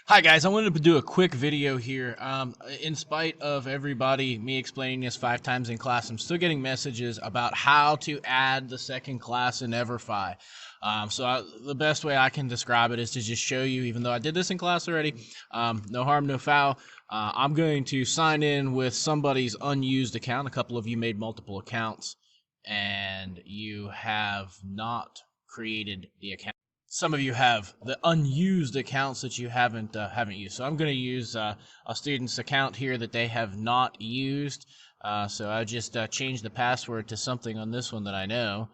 Hi guys, I wanted to do a quick video here. In spite of me explaining this 5 times in class, I'm still getting messages about how to add the second class in EverFi. The best way I can describe it is to just show you, even though I did this in class already, no harm, no foul. I'm going to sign in with somebody's unused account. A couple of you made multiple accounts and you have not created the account. Some of you have the unused accounts that you haven't used. So I'm going to use a student's account here that they have not used. So I just changed the password to something on this one that I know,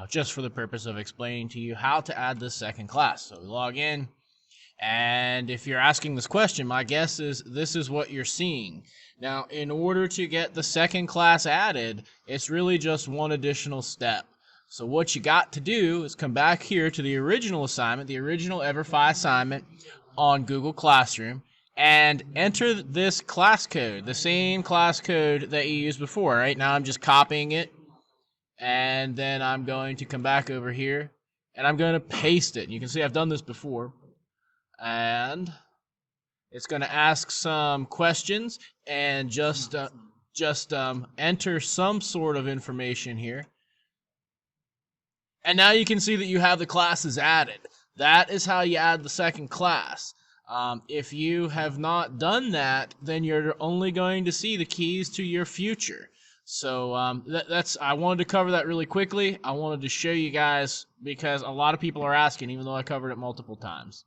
just for the purpose of explaining to you how to add this second class. So we log in, and if you're asking this question, my guess is this is what you're seeing. Now, in order to get the second class added, it's really just one additional step. So what you got to do is come back here to the original assignment, the original EverFi assignment on Google Classroom, and enter this class code, the same class code that you used before. Right now I'm just copying it, and then I'm going to come back over here, and I'm going to paste it. You can see I've done this before, and it's going to ask some questions, and just enter some sort of information here. And now you can see that you have the classes added. That is how you add the second class. If you have not done that, then you're only going to see the keys to your future. So I wanted to cover that really quickly. I wanted to show you guys because a lot of people are asking, even though I covered it multiple times.